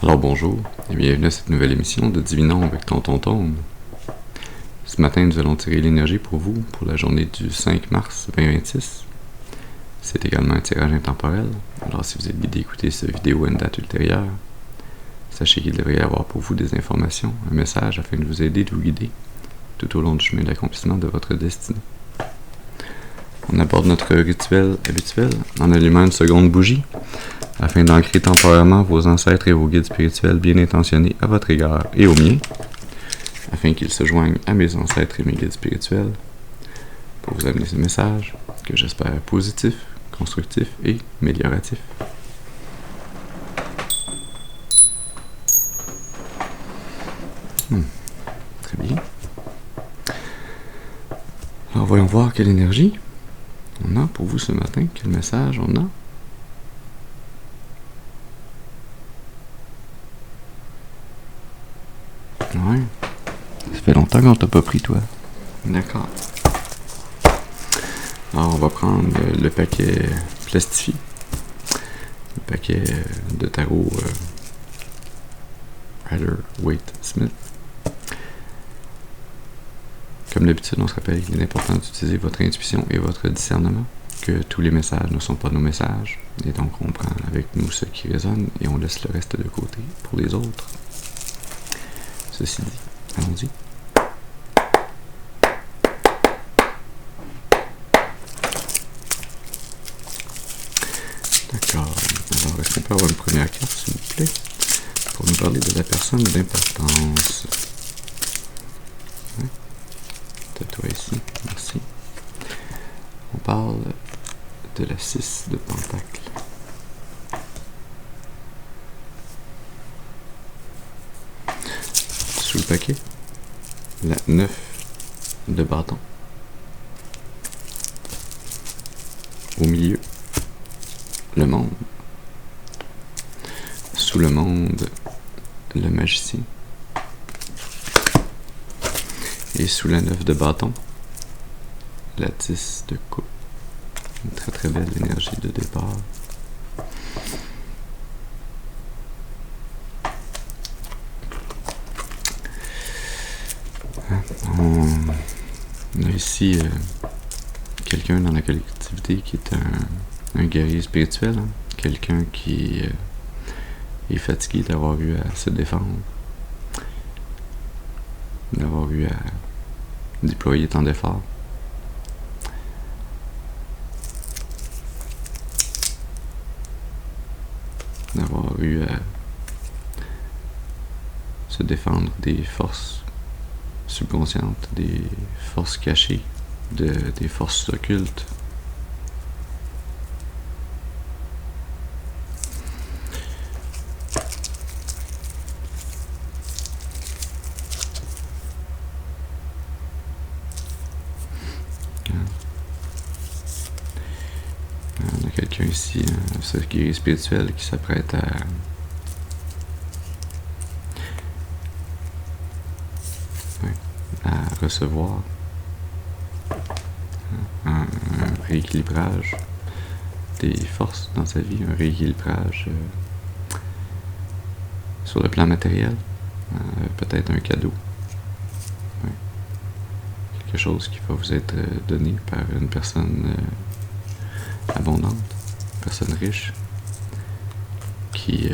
Alors bonjour et bienvenue à cette nouvelle émission de Divinons avec Tonton Tome. Ce matin, nous allons tirer l'énergie pour vous pour la journée du 5 mars 2026. C'est également un tirage intemporel, alors si vous êtes guidé d'écouter cette vidéo à une date ultérieure, sachez qu'il devrait y avoir pour vous des informations, un message afin de vous aider, de vous guider tout au long du chemin d'accomplissement de votre destinée. On aborde notre rituel habituel en allumant une seconde bougie afin d'ancrer temporairement vos ancêtres et vos guides spirituels bien intentionnés à votre égard et au mien, afin qu'ils se joignent à mes ancêtres et mes guides spirituels pour vous amener ce message que j'espère positif, constructif et amélioratif. Très bien. Alors voyons voir quelle énergie on a pour vous ce matin, quel message on a. Ouais. Ça fait longtemps qu'on t'a pas pris, toi. D'accord. Alors, on va prendre le paquet plastifié. Le paquet de tarot Rider-Waite-Smith. Comme d'habitude, on se rappelle qu'il est important d'utiliser votre intuition et votre discernement, que tous les messages ne sont pas nos messages, et donc on prend avec nous ce qui résonne et on laisse le reste de côté pour les autres. Ceci dit, allons-y. D'accord. Alors, est-ce qu'on peut avoir une première carte, s'il vous plaît, pour nous parler de la personne d'importance? C'est toi ici, merci. On parle de la 6 de Pentacle. Sous le paquet, la 9 de bâton. Au milieu, le monde. Sous le monde, le magicien. Et sous la 9 de bâton, la 10 de coupe. Une très très belle énergie de départ. On a ici quelqu'un dans la collectivité qui est un guerrier spirituel, hein? Quelqu'un qui est fatigué d'avoir eu à se défendre, d'avoir eu à déployer tant d'efforts. D'avoir eu à se défendre des forces subconscientes, des forces cachées, des forces occultes. On a quelqu'un ici, ce guerrier spirituel qui s'apprête à recevoir un rééquilibrage des forces dans sa vie, un rééquilibrage sur le plan matériel, peut-être un cadeau, quelque chose qui va vous être donné par une personne abondante, une personne riche qui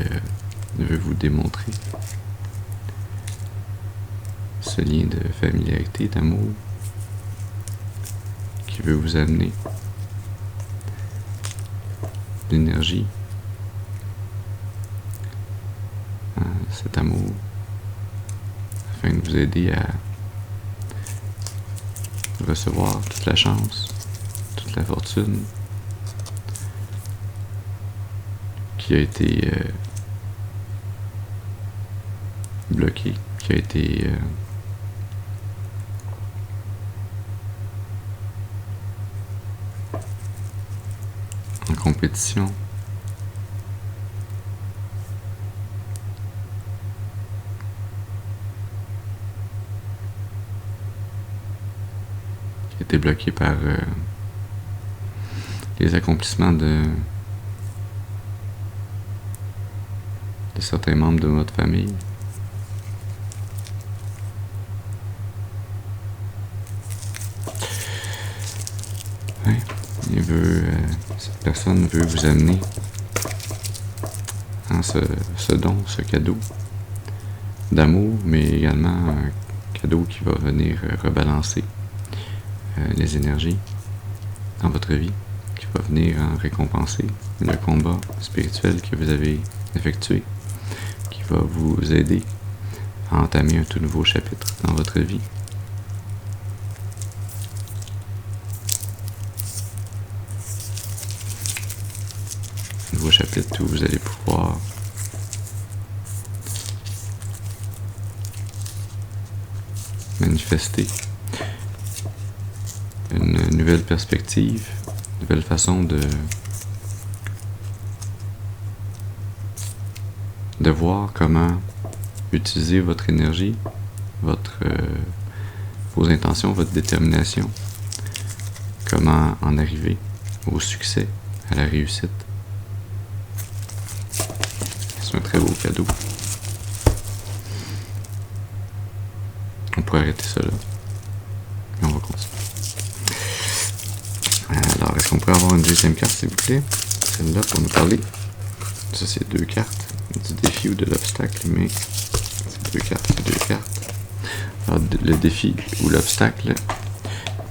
veut vous démontrer ce lien de familiarité, d'amour, qui veut vous amener l'énergie, cet amour, afin de vous aider à recevoir toute la chance, toute la fortune qui a été bloquée, qui a été en compétition. Qui a été bloqué par les accomplissements de certains membres de votre famille. Ouais, cette personne veut vous amener ce don, ce cadeau d'amour, mais également un cadeau qui va venir rebalancer les énergies dans votre vie, qui va venir en récompenser le combat spirituel que vous avez effectué, qui va vous aider à entamer un tout nouveau chapitre dans votre vie. Un nouveau chapitre où vous allez pouvoir manifester une nouvelle perspective, une nouvelle façon de voir comment utiliser votre énergie, vos intentions, votre détermination, comment en arriver au succès, à la réussite. C'est un très beau cadeau. On pourrait arrêter ça là. Et on va continuer. Alors, est-ce qu'on pourrait avoir une deuxième carte, s'il vous plaît? Celle-là pour nous parler. Ça, c'est 2 cartes. Du défi ou de l'obstacle, mais c'est 2 cartes, c'est 2 cartes. Alors, le défi ou l'obstacle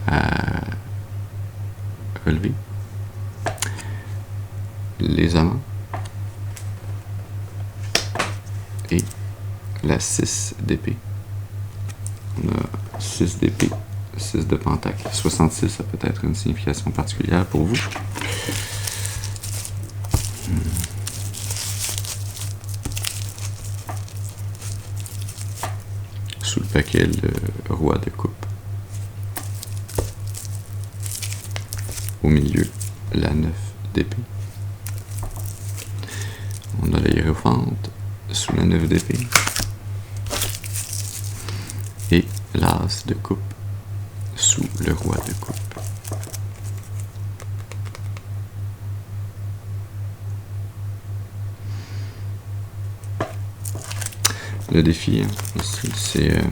à relever. Les amants. Et la 6 d'épée. On a 6 d'épée, 6 de pentacle. 66, ça peut être une signification particulière pour vous. Sous le paquet, le roi de coupe. Au milieu, la 9 d'épée. On a la hiérophante sous la 9 d'épée. Et l'as de coupe sous le roi de coupe. Le défi, ici, c'est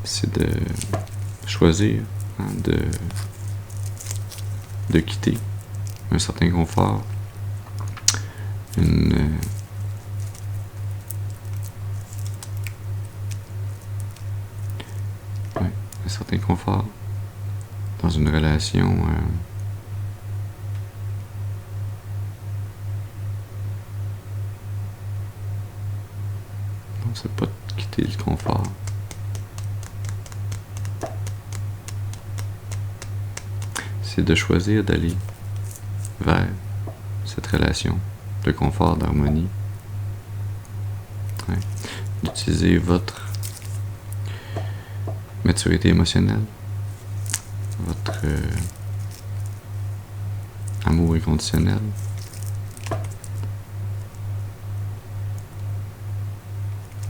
c'est de choisir, de quitter un certain confort, un certain confort dans une relation non, c'est pas de quitter le confort. C'est de choisir d'aller vers cette relation de confort, d'harmonie. Ouais. D'utiliser votre maturité émotionnelle, votre amour inconditionnel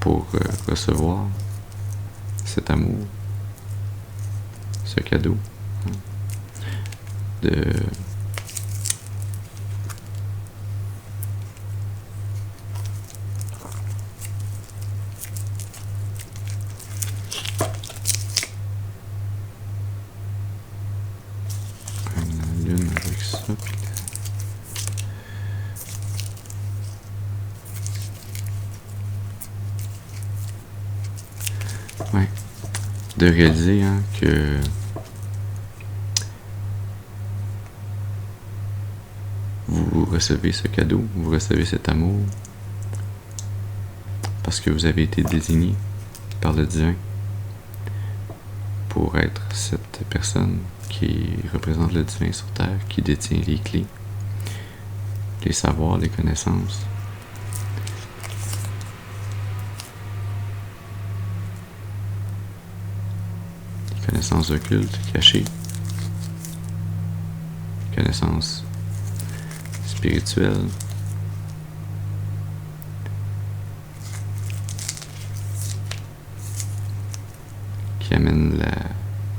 pour recevoir cet amour, ce cadeau. De la lune avec ça, puis ouais, de réaliser que vous recevez ce cadeau, vous recevez cet amour parce que vous avez été désigné par le divin pour être cette personne qui représente le divin sur Terre, qui détient les clés, les savoirs, les connaissances. Les connaissances occultes, cachées connaissances spirituelles, qui amènent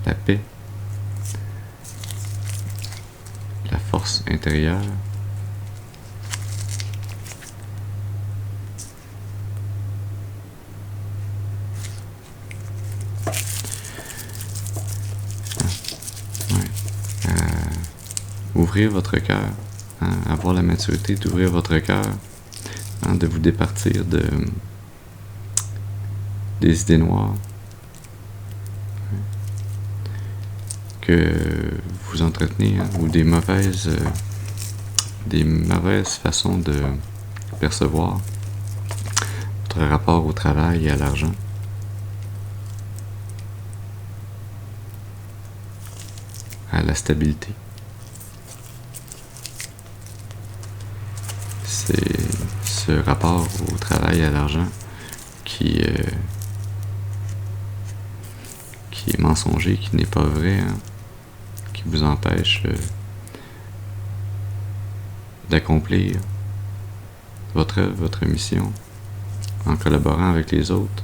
la paix, la force intérieure, ouvrir votre cœur, avoir la maturité d'ouvrir votre cœur, de vous départir des idées noires que vous entretenez, ou des mauvaises façons de percevoir votre rapport au travail et à l'argent. À la stabilité. C'est ce rapport au travail et à l'argent qui est mensonger, qui n'est pas vrai, qui vous empêche d'accomplir votre œuvre, votre mission, en collaborant avec les autres,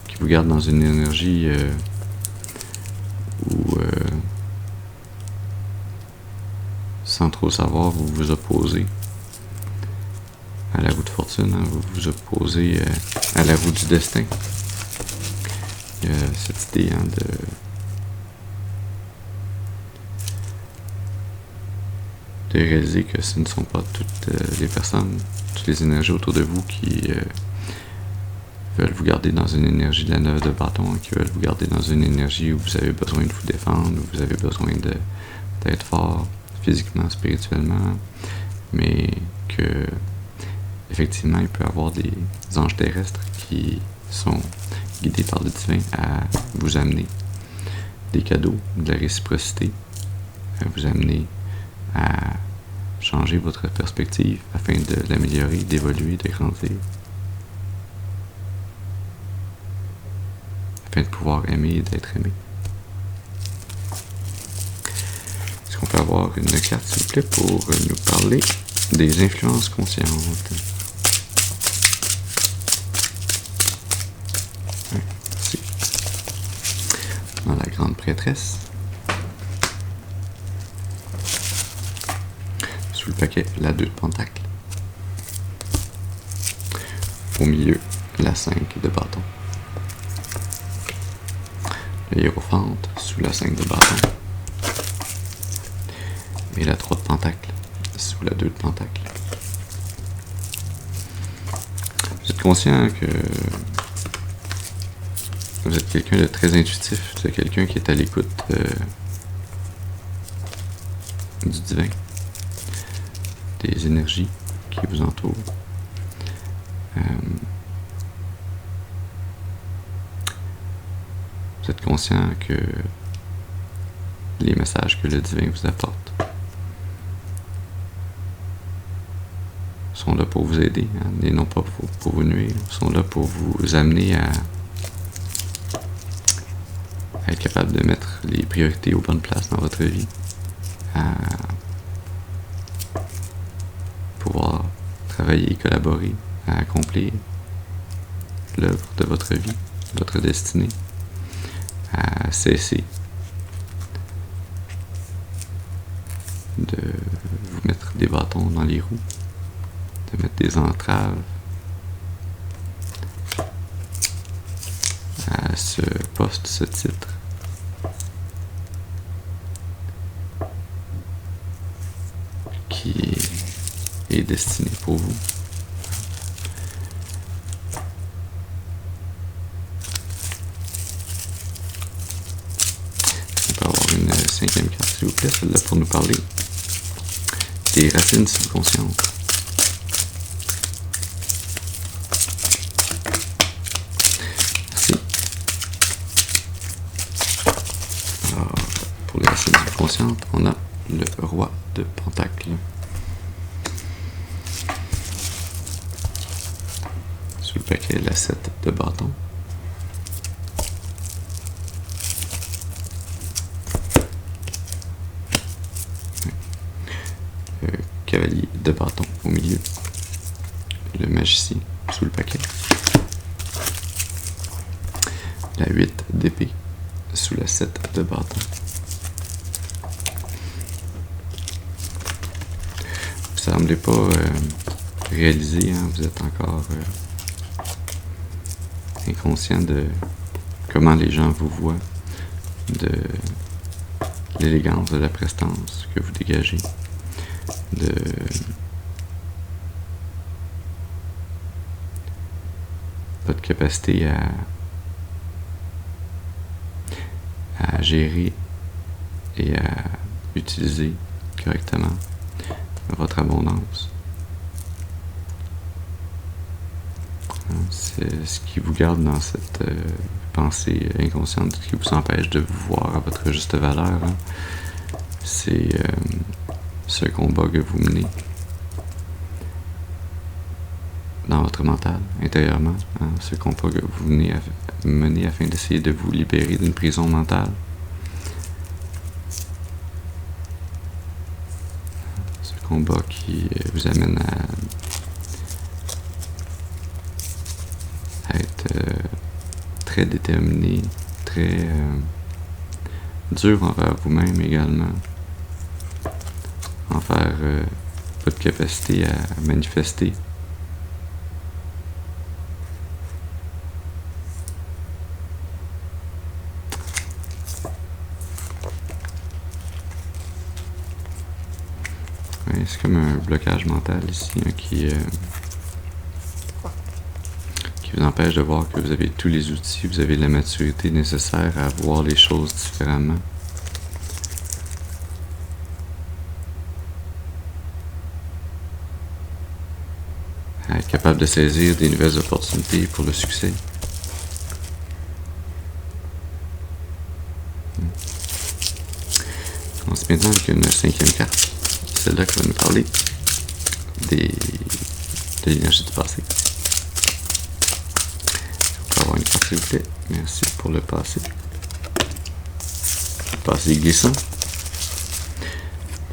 qui vous garde dans une énergie où, sans trop savoir, vous vous opposez à la roue de fortune, vous vous opposez à la roue du destin. Il y a cette idée de réaliser que ce ne sont pas toutes les personnes, toutes les énergies autour de vous qui veulent vous garder dans une énergie de la 9 de bâton, qui veulent vous garder dans une énergie où vous avez besoin de vous défendre, où vous avez besoin d'être fort physiquement, spirituellement, mais que effectivement il peut y avoir des anges terrestres qui sont guidés par le divin à vous amener des cadeaux, de la réciprocité, à vous amener à changer votre perspective afin de l'améliorer, d'évoluer, de grandir, afin de pouvoir aimer et d'être aimé. Est-ce qu'on peut avoir une carte, s'il vous plaît, pour nous parler des influences conscientes? Merci. Dans la grande prêtresse. Sous le paquet, la 2 de pentacle. Au milieu, la 5 de bâton. Le hiérophante sous la 5 de bâton. Et la 3 de pentacle sous la 2 de pentacle. Vous êtes conscient que vous êtes quelqu'un de très intuitif, c'est quelqu'un qui est à l'écoute du divin, des énergies qui vous entourent. Vous être conscient que les messages que le divin vous apporte sont là pour vous aider, hein, et non pas pour vous nuire, sont là pour vous amener à être capable de mettre les priorités aux bonnes places dans votre vie, à pouvoir travailler et collaborer, à accomplir l'œuvre de votre vie, votre destinée, à cesser de vous mettre des bâtons dans les roues, de mettre des entraves à ce poste, ce titre. Qui est destiné pour vous. On peut avoir une 5e carte, s'il vous plaît, celle-là pour nous parler des racines subconscientes. Merci. Alors, pour les racines subconscientes, on a le roi de pentacle. Sous le paquet, la 7 de bâton. cavalier de bâton au milieu, le magicien sous le paquet, la 8 d'épée sous la 7 de bâton. Vous semblez pas réaliser, hein, vous êtes encore inconscient de comment les gens vous voient, de l'élégance, de la prestance que vous dégagez, de votre capacité à gérer et à utiliser correctement votre abondance. C'est ce qui vous garde dans cette pensée inconsciente qui vous empêche de vous voir à votre juste valeur. Hein. C'est ce combat que vous menez dans votre mental, intérieurement. Hein. Ce combat que vous venez mener afin d'essayer de vous libérer d'une prison mentale. Ce combat qui vous amène à être très déterminé, très dur envers vous-même également, envers votre capacité à manifester. Ouais, c'est comme un blocage mental ici, hein, qui vous empêche de voir que vous avez tous les outils, vous avez la maturité nécessaire à voir les choses différemment. À être capable de saisir des nouvelles opportunités pour le succès. On commence maintenant avec une 5e carte, celle-là qui va nous parler de l'énergie du passé. Avoir une carte s'il vous plaît. Merci pour le passé. Le passé glissant.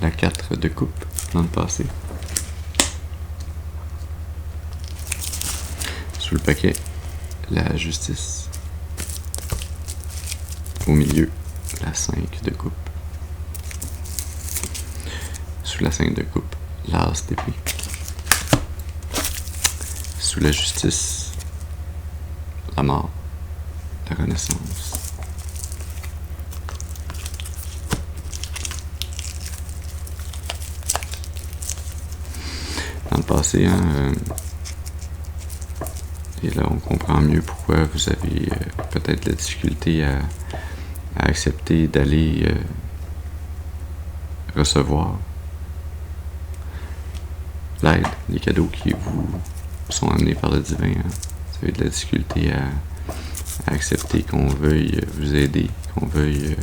La 4 de coupe dans le passé. Sous le paquet, la justice. Au milieu, la 5 de coupe. Sous la 5 de coupe, l'as d'épée. Sous la justice, la mort, la renaissance. Dans le passé, hein, et là on comprend mieux pourquoi vous avez peut-être la difficulté à accepter d'aller recevoir l'aide, les cadeaux qui vous sont amenés par le divin. Hein. Vous avez de la difficulté à accepter qu'on veuille vous aider, qu'on veuille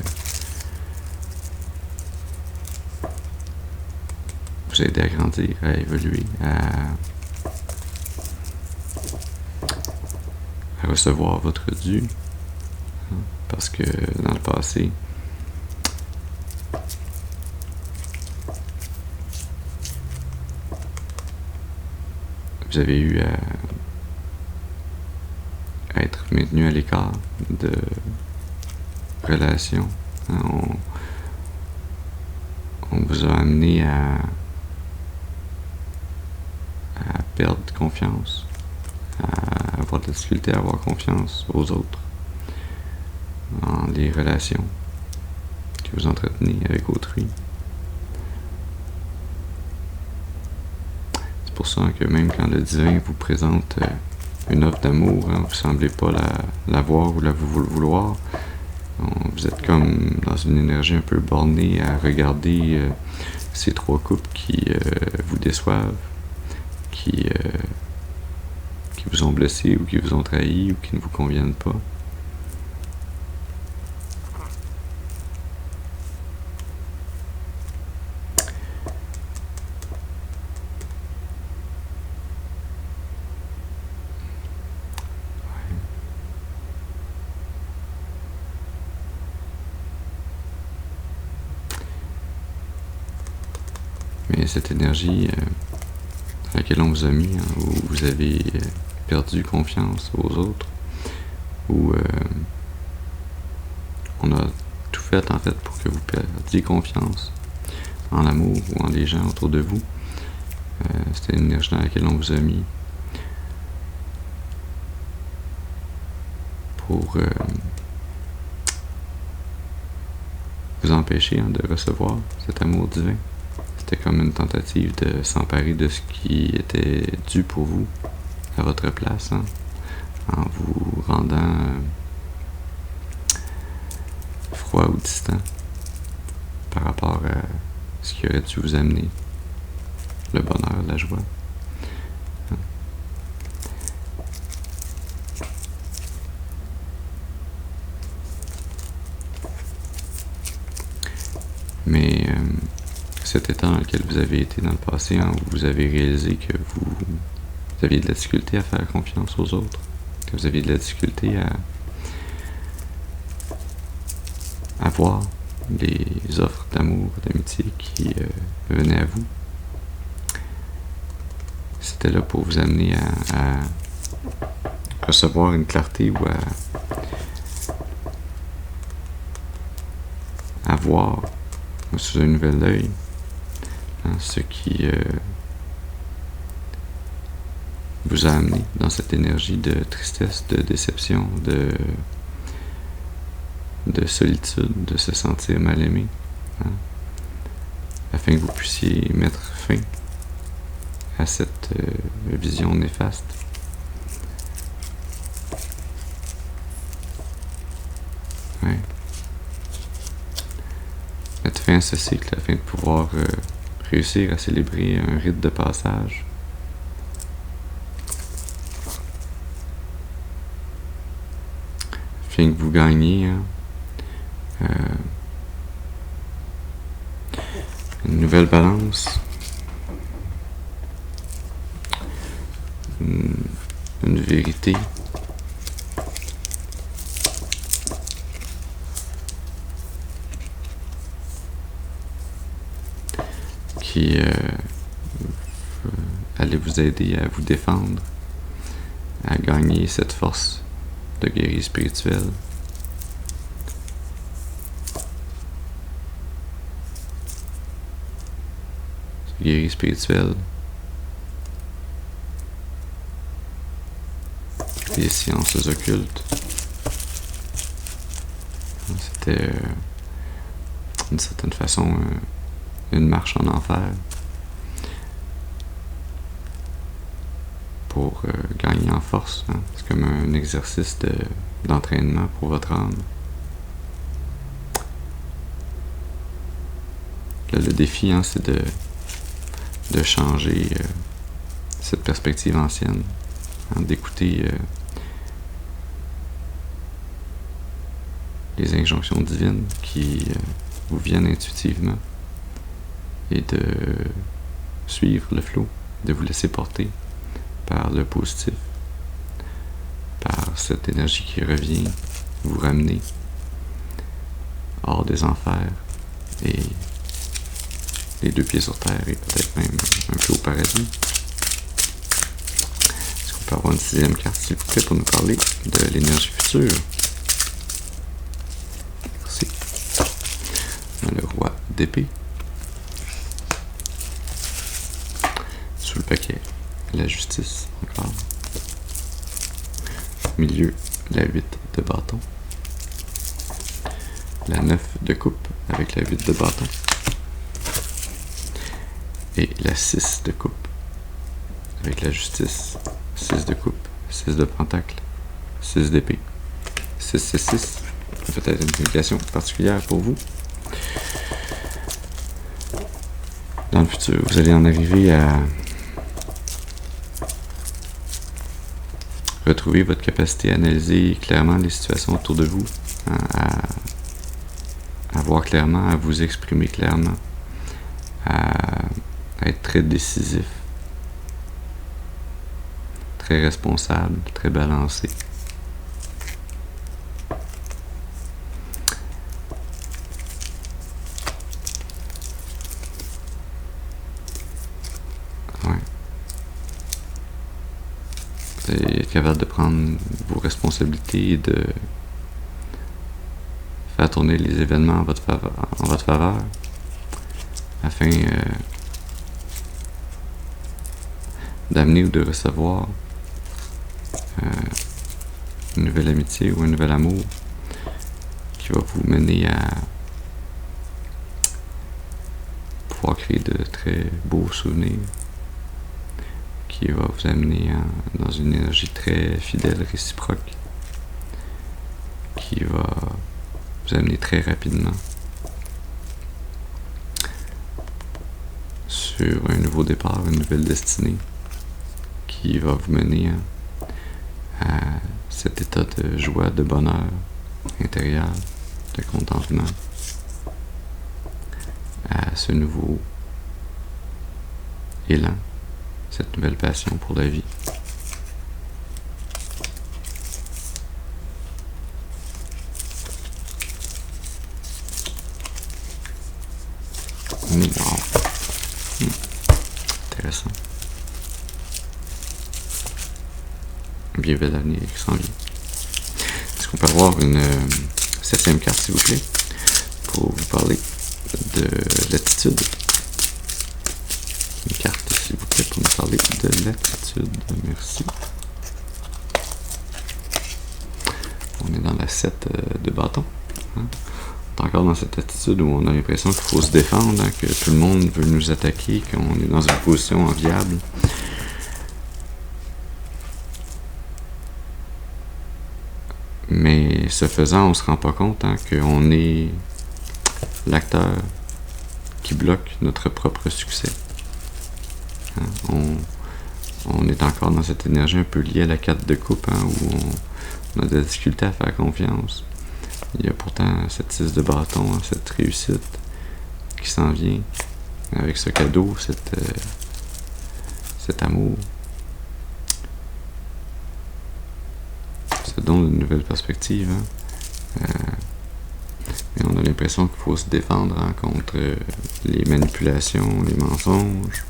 vous aider à grandir, à évoluer, à recevoir votre dû. Hein, parce que dans le passé, vous avez eu à être maintenu à l'écart de relations. Hein, on vous a amené à perdre confiance, à avoir de la difficulté à avoir confiance aux autres, dans les relations que vous entretenez avec autrui. C'est pour ça que même quand le divin vous présente une offre d'amour, hein, vous ne semblez pas la voir ou la vouloir. Vous êtes comme dans une énergie un peu bornée à regarder ces 3 couples qui vous déçoivent, qui vous ont blessé ou qui vous ont trahi ou qui ne vous conviennent pas. Mais Mais cette énergie à laquelle on vous a mis, hein, où vous avez perdu confiance aux autres, où on a tout fait en fait pour que vous perdiez confiance en l'amour ou en les gens autour de vous. C'était une énergie dans laquelle on vous a mis pour vous empêcher de recevoir cet amour divin. C'était comme une tentative de s'emparer de ce qui était dû pour vous à votre place, hein, en vous rendant froid ou distant par rapport à ce qui aurait dû vous amener le bonheur, la joie. Mais cet état dans lequel vous avez été dans le passé, hein, où vous avez réalisé que vous aviez de la difficulté à faire confiance aux autres, que vous aviez de la difficulté à voir les offres d'amour, d'amitié qui venaient à vous. C'était là pour vous amener à recevoir une clarté ou à voir sous un nouvel œil, hein, ce qui vous a amené dans cette énergie de tristesse, de déception, de solitude, de se sentir mal aimé, hein, afin que vous puissiez mettre fin à cette vision néfaste. Ouais. Mettre fin à ce cycle afin de pouvoir réussir à célébrer un rite de passage. Afin que vous gagniez une nouvelle balance, une vérité, qui allait vous aider à vous défendre, à gagner cette force de guérison spirituelle. Cette guérison spirituelle, les sciences occultes. C'était d'une certaine façon une marche en enfer pour gagner en force, hein. C'est comme un exercice d'entraînement pour votre âme. Là, le défi, hein, c'est de changer cette perspective ancienne, hein, d'écouter les injonctions divines qui vous viennent intuitivement et de suivre le flot, de vous laisser porter par le positif, par cette énergie qui revient vous ramener hors des enfers et les deux pieds sur terre et peut-être même un peu au paradis. Est-ce qu'on peut avoir une 6e carte, s'il vous plaît, pour nous parler de l'énergie future? Merci. Le roi d'épée. Sous le paquet, la justice, encore. Au milieu, la 8 de bâton. La 9 de coupe avec la 8 de bâton. Et la 6 de coupe avec la justice. 6 de coupe, 6 de pentacle, 6 d'épée. 6, 6, 6. Peut-être une signification particulière pour vous. Dans le futur, vous allez en arriver à retrouver votre capacité à analyser clairement les situations autour de vous, à voir clairement, à vous exprimer clairement, à être très décisif, très responsable, très balancé. c'est être capable de prendre vos responsabilités et de faire tourner les événements en votre faveur afin d'amener ou de recevoir une nouvelle amitié ou un nouvel amour qui va vous mener à pouvoir créer de très beaux souvenirs, qui va vous amener dans une énergie très fidèle, réciproque, qui va vous amener très rapidement sur un nouveau départ, une nouvelle destinée, qui va vous mener à cet état de joie, de bonheur intérieur, de contentement, à ce nouveau élan, cette nouvelle passion pour la vie. Wow. Intéressant. Un bien bel avenir qui s'en vient. Est-ce qu'on peut avoir une 7e carte, s'il vous plaît, pour vous parler de l'attitude? Une carte, s'il vous plaît, pour nous parler de l'attitude. Merci. On est dans la 7 de bâton. Hein? On est encore dans cette attitude où on a l'impression qu'il faut se défendre, hein, que tout le monde veut nous attaquer, qu'on est dans une position enviable. Mais ce faisant, on se rend pas compte, hein, qu'on est l'acteur qui bloque notre propre succès. Hein, on est encore dans cette énergie un peu liée à la 4 de coupe, hein, où on a de la difficulté à faire confiance. Il y a pourtant cette 6 de bâton, hein, cette réussite qui s'en vient avec ce cadeau, cet amour. Ça donne une nouvelle perspective. Hein. Mais on a l'impression qu'il faut se défendre, hein, contre les manipulations, les mensonges.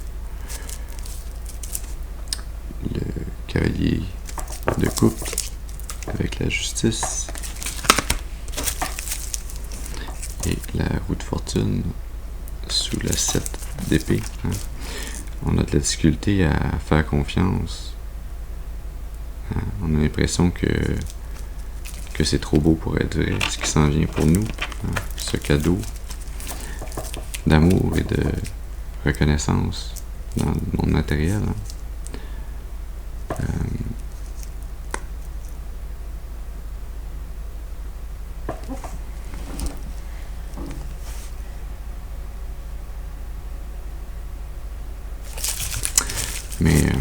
Le cavalier de coupe avec la justice. Et la roue de fortune sous la 7 d'épée. Hein. On a de la difficulté à faire confiance. Hein. On a l'impression que c'est trop beau pour être vrai, ce qui s'en vient pour nous. Hein. Ce cadeau d'amour et de reconnaissance dans le monde matériel. Hein. Mais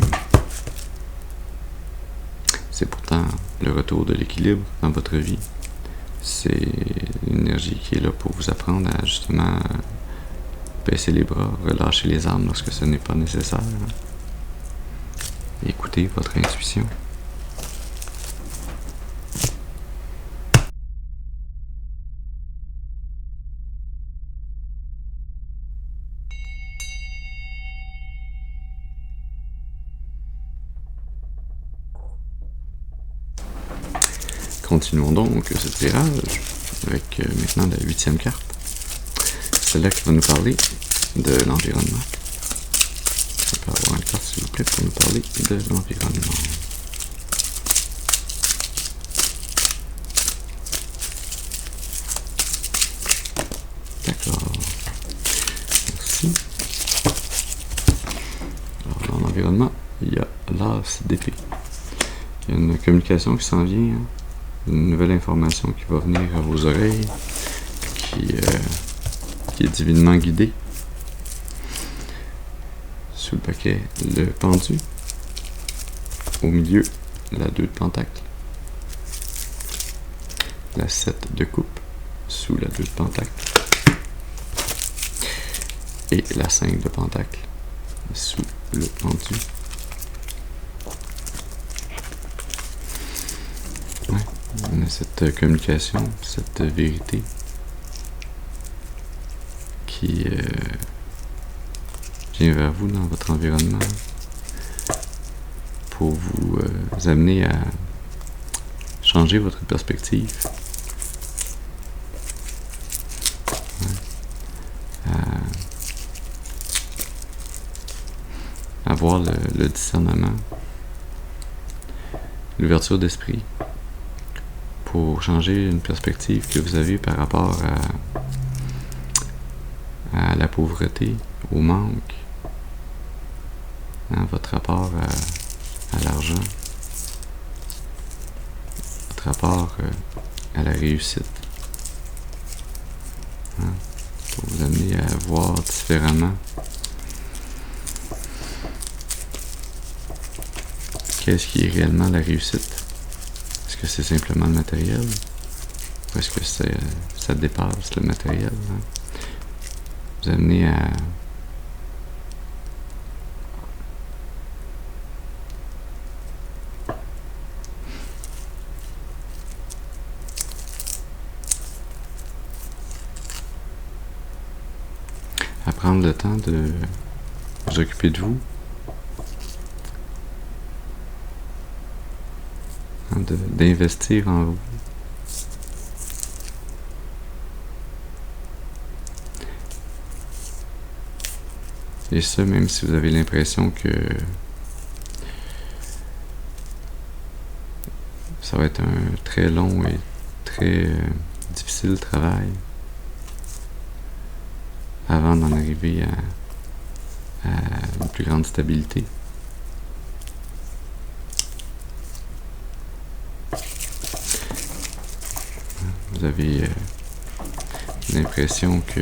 c'est pourtant le retour de l'équilibre dans votre vie. C'est l'énergie qui est là pour vous apprendre à justement baisser les bras, relâcher les armes lorsque ce n'est pas nécessaire. Écoutez votre intuition. Continuons donc ce tirage avec maintenant la 8e carte. Celle-là qui va nous parler de l'environnement. On peut avoir une carte, s'il vous plaît, pour nous parler de l'environnement. D'accord. Merci. Alors, dans l'environnement, il y a l'as d'épée. Il y a une communication qui s'en vient, hein. Une nouvelle information qui va venir à vos oreilles, qui est divinement guidée. Sous le paquet, le pendu. Au milieu, la 2 de pentacle. La 7 de coupe, sous la 2 de pentacle. Et la 5 de pentacle, sous le pendu. On a cette communication, cette vérité qui vient vers vous dans votre environnement pour vous amener à changer votre perspective, à avoir le discernement, l'ouverture d'esprit pour changer une perspective que vous avez par rapport à la pauvreté, au manque, votre rapport à l'argent, votre rapport à la réussite, pour vous amener à voir différemment qu'est-ce qui est réellement la réussite. Est-ce que c'est simplement le matériel ou est-ce que ça dépasse le matériel? Vous amener à prendre le temps de vous occuper de vous, d'investir en vous. Et ça, même si vous avez l'impression que ça va être un très long et très difficile travail avant d'en arriver à une plus grande stabilité. Vous avez l'impression que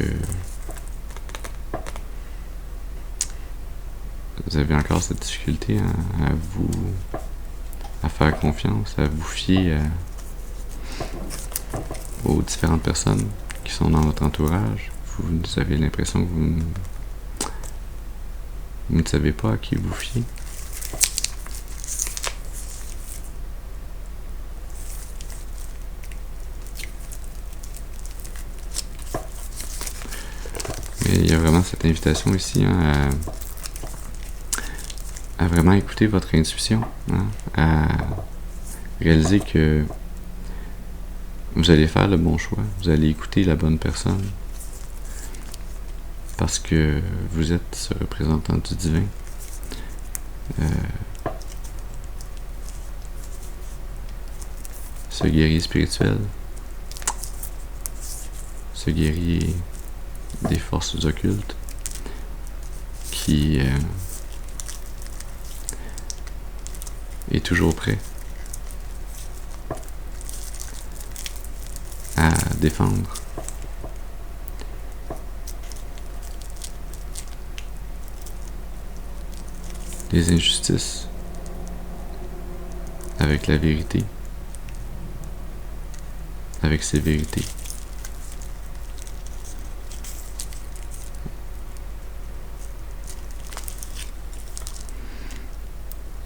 vous avez encore cette difficulté à faire confiance, à vous fier aux différentes personnes qui sont dans votre entourage. Vous avez l'impression que vous ne savez pas à qui vous fier. Mais il y a vraiment cette invitation ici à vraiment écouter votre intuition, à réaliser que vous allez faire le bon choix, vous allez écouter la bonne personne, parce que vous êtes ce représentant du divin. Ce guerrier spirituel, ce guerrier des forces occultes qui est toujours prêt à défendre les injustices avec la vérité, avec ses vérités.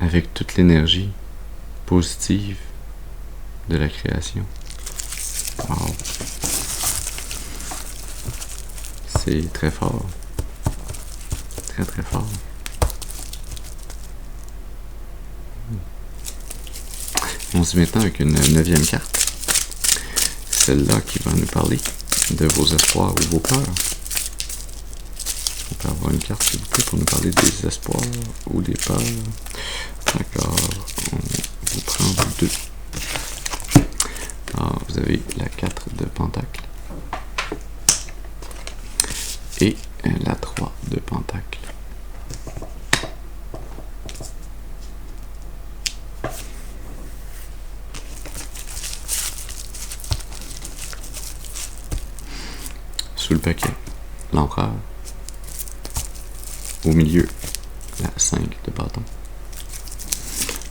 Avec toute l'énergie positive de la création. Wow. C'est très fort. Très très fort. On se met maintenant avec une 9e carte. Celle-là qui va nous parler de vos espoirs ou vos peurs. On peut avoir une carte, s'il vous plaît, pour nous parler des espoirs ou des peurs. D'accord, on vous prend vous deux. Alors, vous avez la 4 de Pentacle et la 3 de Pentacle. Sous le paquet, l'Empereur. Au milieu, la 5 de bâton.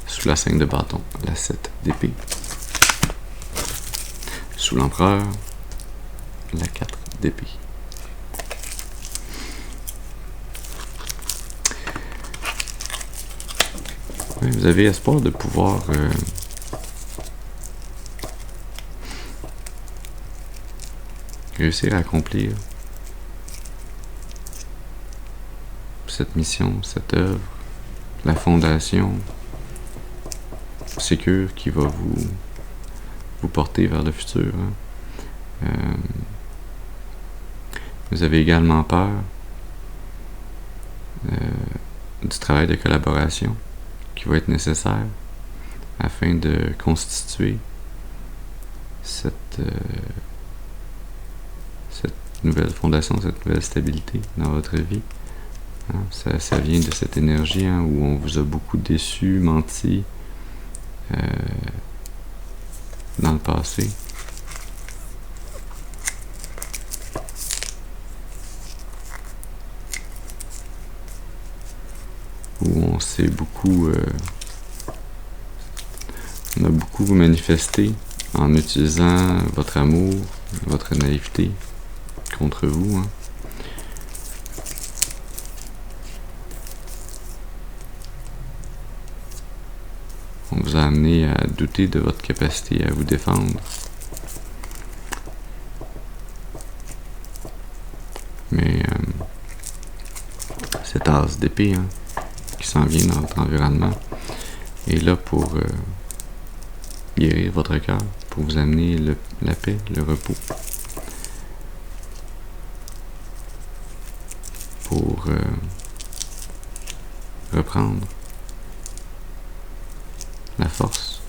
Sous la 5 de bâton, la 7 d'épée. Sous l'Empereur, la 4 d'épée. Oui, vous avez espoir de pouvoir réussir à accomplir cette mission, cette œuvre, la fondation sécure qui va vous porter vers le futur. Vous avez également peur du travail de collaboration qui va être nécessaire afin de constituer cette nouvelle fondation, cette nouvelle stabilité dans votre vie. Ça vient de cette énergie où on vous a beaucoup déçu, menti dans le passé. Où on s'est beaucoup... on a beaucoup manifesté en utilisant votre amour, votre naïveté contre vous. On vous a amené à douter de votre capacité à vous défendre. Mais cette as d'épée qui s'en vient dans votre environnement est là pour guérir votre cœur, pour vous amener la paix, le repos, pour reprendre la force.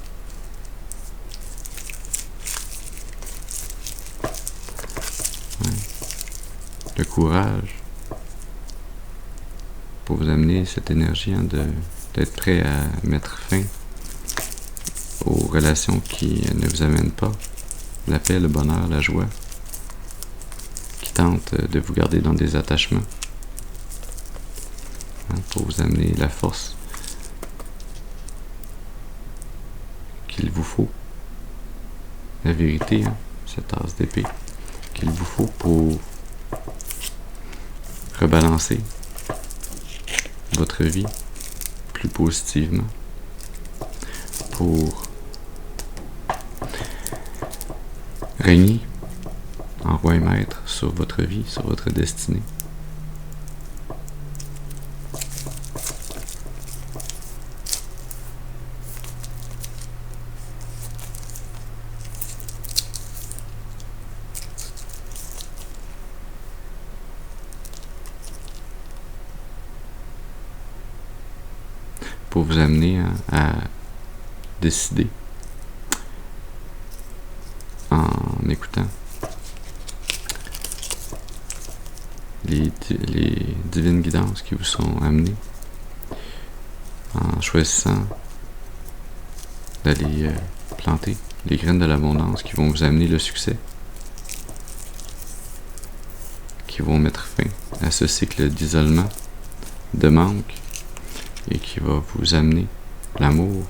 Le courage, pour vous amener cette énergie d'être prêt à mettre fin aux relations qui ne vous amènent pas la paix, le bonheur, la joie, qui tentent de vous garder dans des attachements, pour vous amener la force qu'il vous faut, la vérité, cette as d'épée qu'il vous faut pour rebalancer votre vie plus positivement, pour régner en roi et maître sur votre vie, sur votre destinée. Pour vous amener à décider en écoutant les divines guidances qui vous sont amenées, en choisissant d'aller planter les graines de l'abondance qui vont vous amener le succès, qui vont mettre fin à ce cycle d'isolement, de manque, et qui va vous amener l'amour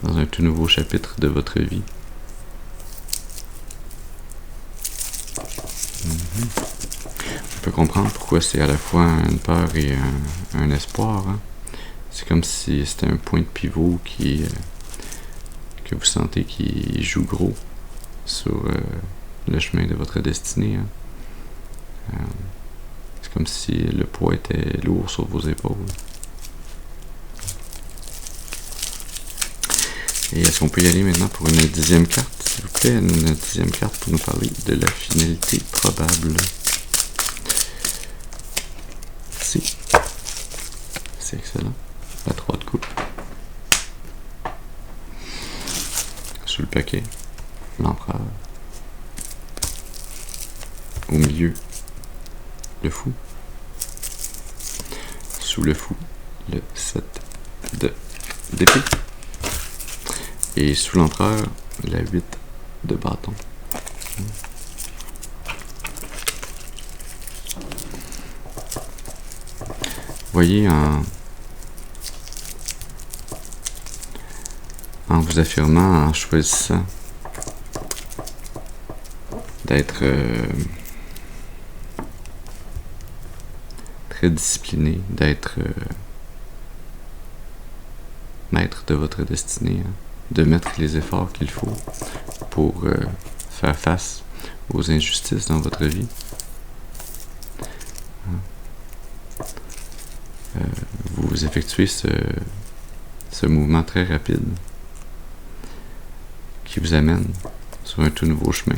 dans un tout nouveau chapitre de votre vie. On peut comprendre pourquoi c'est à la fois une peur et un espoir. C'est comme si c'était un point de pivot que vous sentez qui joue gros sur le chemin de votre destinée. C'est comme si le poids était lourd sur vos épaules. Et est-ce qu'on peut y aller maintenant pour une 10e carte, s'il vous plaît? Une 10e carte pour nous parler de la finalité probable. Merci. C'est excellent. La 3 de coupe. Sous le paquet, l'empereur. Au milieu, le fou. Sous le fou, le 7 d'épée. Et sous l'empereur, la 8 de bâton. Voyez, en vous affirmant, en choisissant d'être très discipliné, d'être maître de votre destinée, de mettre les efforts qu'il faut pour faire face aux injustices dans votre vie. Vous effectuez ce mouvement très rapide qui vous amène sur un tout nouveau chemin.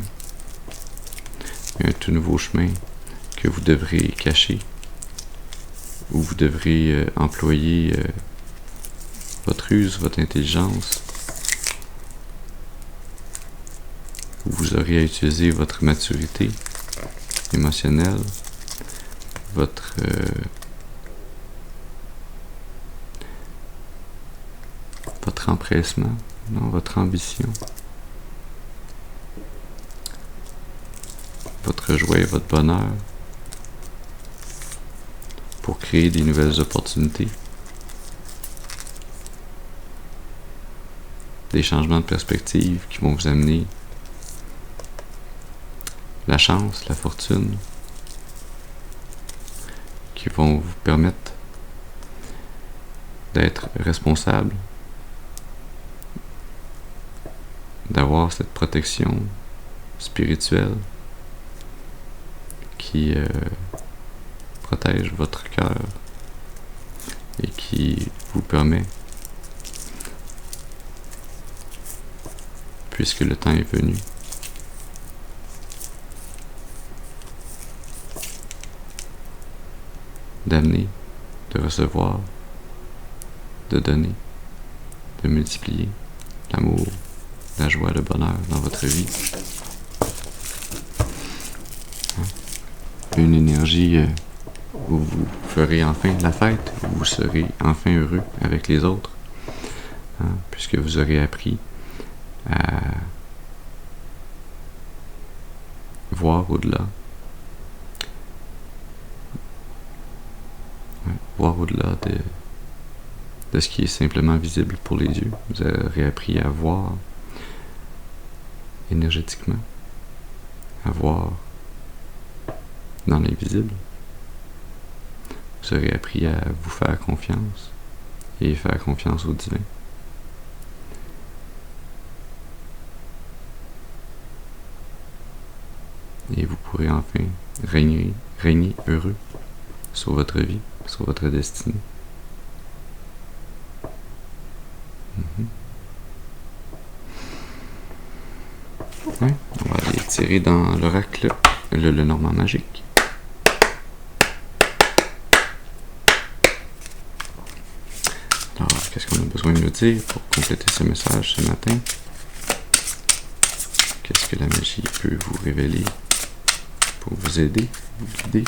Un tout nouveau chemin que vous devrez cacher, où vous devrez employer votre ruse, votre intelligence, où vous aurez à utiliser votre maturité émotionnelle, votre empressement, non, votre ambition, votre joie et votre bonheur pour créer des nouvelles opportunités, des changements de perspective qui vont vous amener la chance, la fortune, qui vont vous permettre d'être responsable, d'avoir cette protection spirituelle qui protège votre cœur et qui vous permet, puisque le temps est venu, d'amener, de recevoir, de donner, de multiplier l'amour, la joie, le bonheur dans votre vie. Une énergie où vous ferez enfin la fête, où vous serez enfin heureux avec les autres, puisque vous aurez appris à voir au-delà. Voir au-delà de ce qui est simplement visible pour les yeux. Vous aurez appris à voir énergétiquement, à voir dans l'invisible. Vous aurez appris à vous faire confiance et faire confiance au divin. Et vous pourrez enfin régner heureux sur votre vie, sur votre destinée. Ouais, on va aller tirer dans l'oracle le Lenormand magique. Alors, qu'est-ce qu'on a besoin de nous dire pour compléter ce message ce matin? Qu'est-ce que la magie peut vous révéler pour vous aider, vous guider?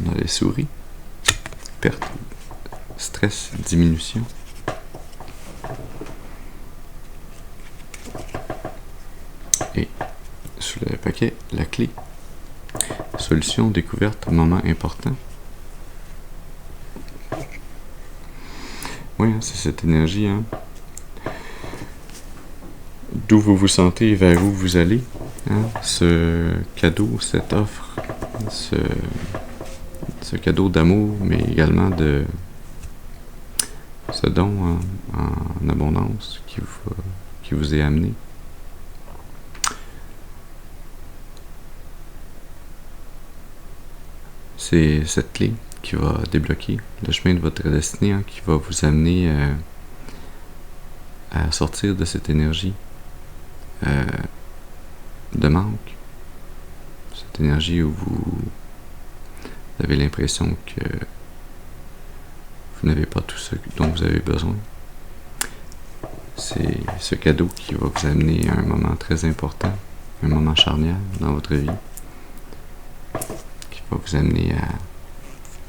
On a les souris. Perte, stress, diminution. Et sous le paquet, la clé. Solution, découverte, moment important. Oui, c'est cette énergie, d'où vous vous sentez et vers où vous allez. Ce cadeau, cette offre, ce cadeau d'amour, mais également de ce don en abondance qui vous est amené. C'est cette clé qui va débloquer le chemin de votre destinée, qui va vous amener à sortir de cette énergie de manque, cette énergie où vous avez l'impression que vous n'avez pas tout ce dont vous avez besoin. C'est ce cadeau qui va vous amener à un moment très important, un moment charnière dans votre vie, qui va vous amener à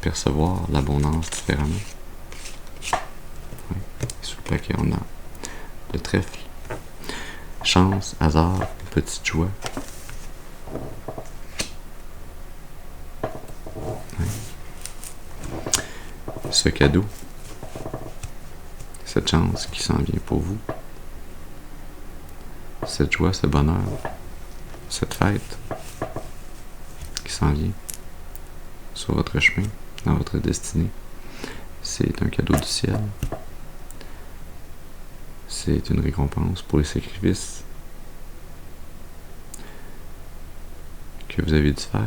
percevoir l'abondance différemment. Oui. Sous le paquet, on a le trèfle, chance, hasard, petite joie. Oui. Ce cadeau, cette chance qui s'en vient pour vous, cette joie, ce bonheur, cette fête qui s'en vient sur votre chemin, dans votre destinée, c'est un cadeau du ciel. C'est une récompense pour les sacrifices que que vous avez dû faire.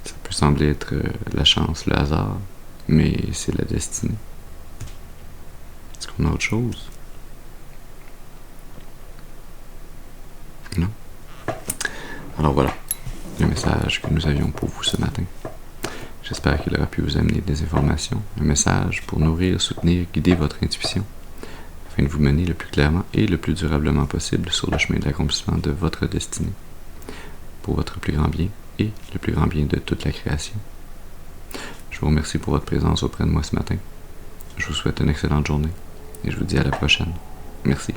Ça peut sembler être la chance, le hasard, mais c'est la destinée. Est-ce qu'on a autre chose? Non? Alors voilà, le message que nous avions pour vous ce matin. J'espère qu'il aura pu vous amener des informations, un message pour nourrir, soutenir, guider votre intuition, afin de vous mener le plus clairement et le plus durablement possible sur le chemin de l'accomplissement de votre destinée, pour votre plus grand bien et le plus grand bien de toute la création. Je vous remercie pour votre présence auprès de moi ce matin. Je vous souhaite une excellente journée et je vous dis à la prochaine. Merci.